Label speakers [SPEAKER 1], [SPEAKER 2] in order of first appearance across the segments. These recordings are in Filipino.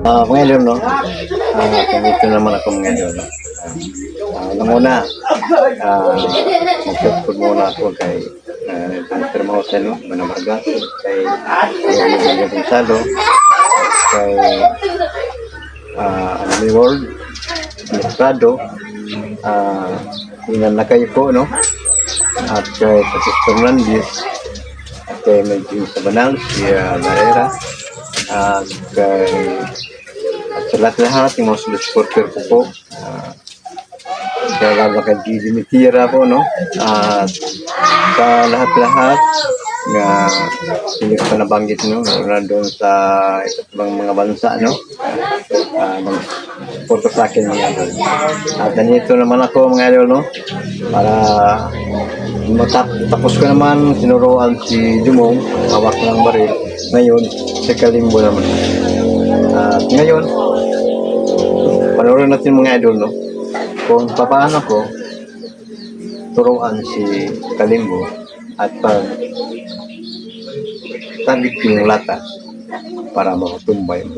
[SPEAKER 1] Mga idol, no? Dito naman ako mga idol. Unang muna, mag-shot muna ako kay Dr. Mausen, no? Manamarga, kay Manamarga Gonzalo, kay Anami World, Estrado, Inan na kayo po, no? At kay Patis Fernandez, at kay Medjing Sabanal, si Larera, at kay at sa lahat-lahat yung mga supporter ko po, kaya lalo kay Gigi Mitira po, no? At sa lahat-lahat na hindi ko pa nabanggit, no? Na doon sa iba't ibang mga bansa, no? Mag-support sa akin mga idol. At ganito naman ako mga idol, no? Para tapos ko naman sinuruan si Dumong, hawak ng baril. Ngayon, si Kalimbo naman. At ngayon, panoorin natin mga idol, no? Kung paano ko turuan si Kalimbo at target yung lata para makatumba yung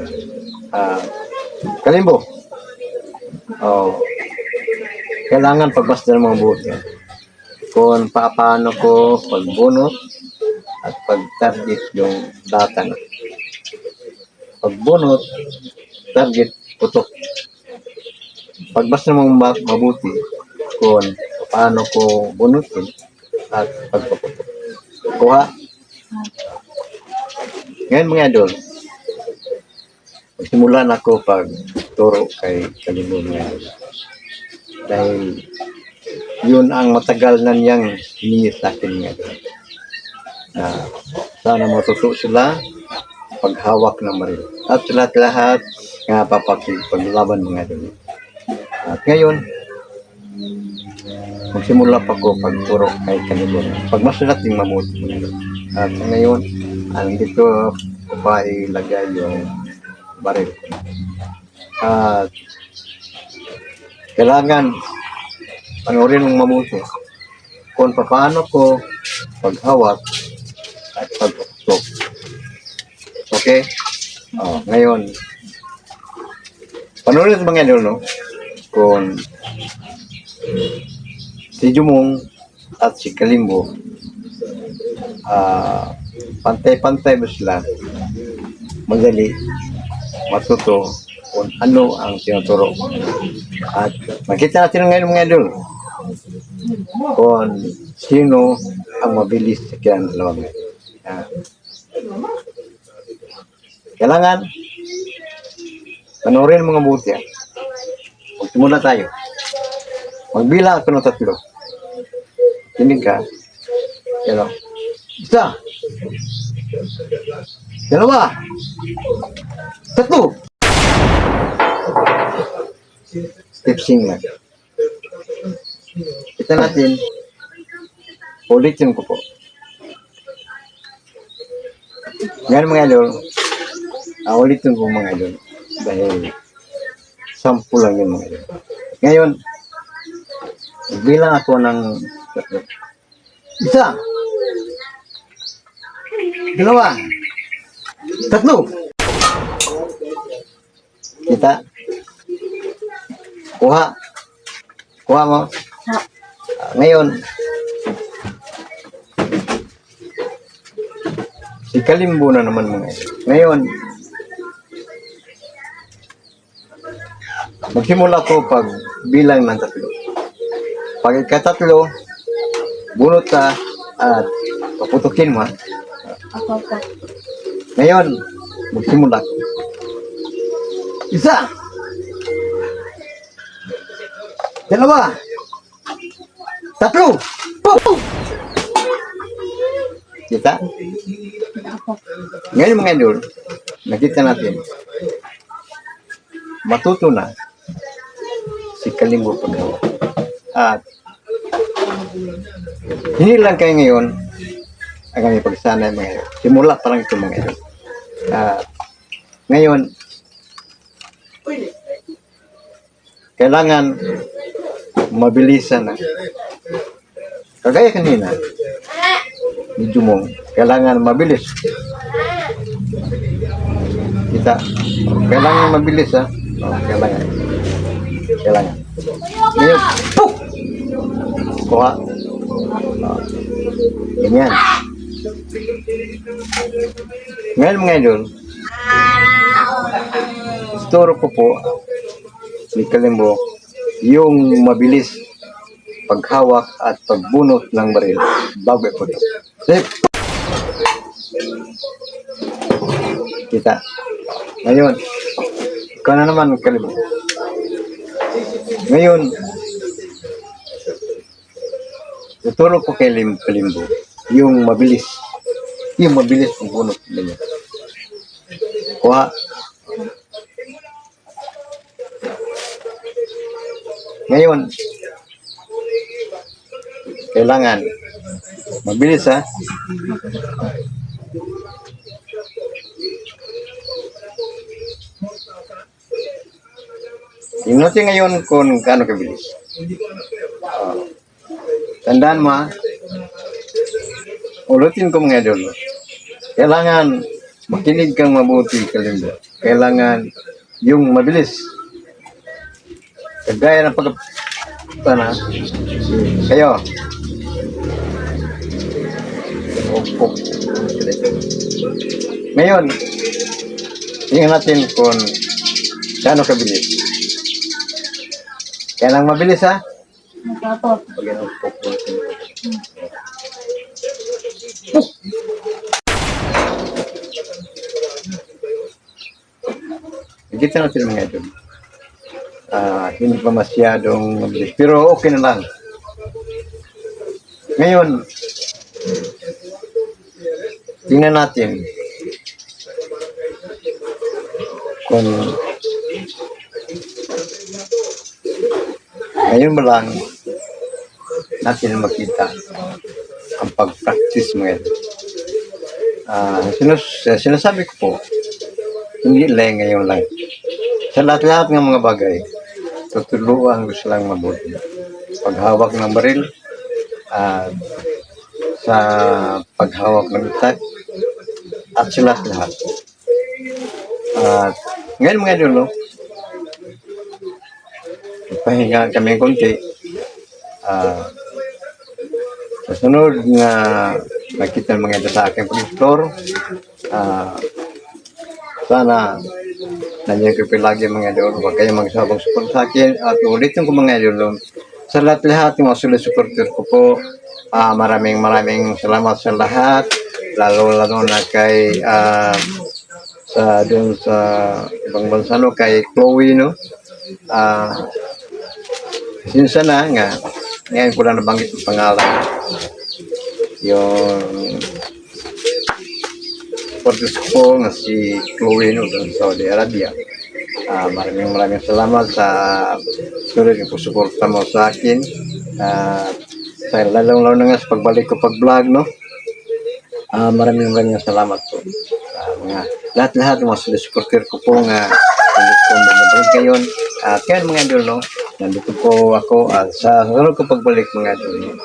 [SPEAKER 1] Kalimbo, kailangan pagbasta ng mga buhok yan. Kung paano ko pagbunot at pag-target yung lata na. Pagbunot, target, putok. Pagbasta ng mga mabuti kung paano ko bunutin at pagpaputok. Kuha. Ngayon mga idol, simulan ako pagturo kay Kalimbo mga idol. Dahil yun ang matagal na niyang hiningi sa akin mga idol. Sana matuto sila paghawak ng baril. At lahat-lahat nga paglaban mga idol. At ngayon, magsimula pa ko pagturo kay Kalimbo. Pagmasulat yung mabuti mga idol. At ngayon, dito ko pa ilagay yung baril. At kailangan panoorin mong mabuti kung paano ko paghawak at pagputok. Okay? Ngayon, panoorin sa mga idol, no? Kung si Jumong at si Kalimbo, pantay-pantay ba sila magali matuto kung ano ang tinuturo. At makita natin ngayon mga idol kung sino ang mabilis sa kailang dalawang. Kailangan panoorin mga buti. Magsimula tayo. Magbilang ako ng 3. Tinig ka. Hello. Isa. 2. 3. Tipsing lang. Kita natin. Ulitin ko po. Ngayon mga idol. Ulitin ko mga idol. Dahil 10 lang yun mga idol. Ngayon, bilang ako ng 1. 2. 3. Kita. Kuha. Kuha mo. Ngayon, si Kalimbo na naman mga idol. Ngayon, magsimula ko pag bilang ng 3. Pag ika-3, bunot ka at paputukin mo. Ngayon, magsimula ko. 1. 2. 3. Kita? Ngayon mga idol, nakita natin, matuto na si Kalimbo paggawa. At hindi lang kayo ngayon ang kami pagsanay mga idol. Simula pa lang ito mga idol. Ngayon, kailangan mabilisan na. Kagaya kanina, medyo mong kailangan mabilis. kita. Kailangan mabilis ha. Kailangan. Kailangan. Ngayon, puk! Kuha. Ganyan. Ngayon mga idol, turo ko po ni Kalimbo yung mabilis paghawak at pagbunot ng baril bago iputok. Kita. Ngayon, ikaw na naman Kalimbo. Ngayon, tuturo ko kay Kalimbo yung mabilis pagbunot niya. Kuha. Ngayon, kailangan mabilis ha. Tingnan natin ngayon kung gaano kabilis. Tandaan mo ha. Ulitin ko mga idol. Kailangan makinig kang mabuti Kalimbo. Kailangan yung mabilis. Kagaya ng kayo. Ngayon, tingnan natin kung gaano kabilis. Kailangan mabilis ha. Kita natin mga idol. Hindi pa masyadong mabilis. Pero okay na lang. Ngayon, tingnan natin kung ngayon ba lang natin makita ang pag-practice mga idol. Sinasabi ko po, hindi lang ngayon lang. Sa lahat-lahat ng mga bagay, tutuluan ko silang mabuti. Paghawak ng baril, sa paghawak ng itak, at sa lahat-lahat. Ngayon mga idol, no? Pahinga kami konti. Sa sunod na makita mga idol sa aking pag-explore, sana nandiyan ko lagi mga idol. Huwag kayong magsabang support sa akin. At ulitin ko mga idol, sa lahat-lahat yung mga sulit supporter ko po, maraming salamat sa lahat. Lalo na kay doon sa ibang bansa, no, kay Chloe, no. Sinsa na nga, ngayon ko lang nabanggit ang pangalan. Yung supporters ko nga si Chloe, no, doon sa Saudi Arabia. Maraming salamat sa sulit yung suporta mo sa akin. Sa lalong na nga sa pagbalik ko pag-vlog, no. Maraming salamat po. Mga lahat-lahat ng mga supporter ko po nga nandito ko nabalik ngayon. Kaya mga idol, no, nandito po ako at sa sunod ko pagbalik mga idol.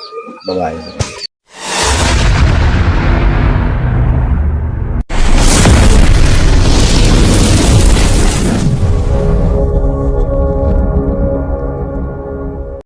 [SPEAKER 1] Bye-bye.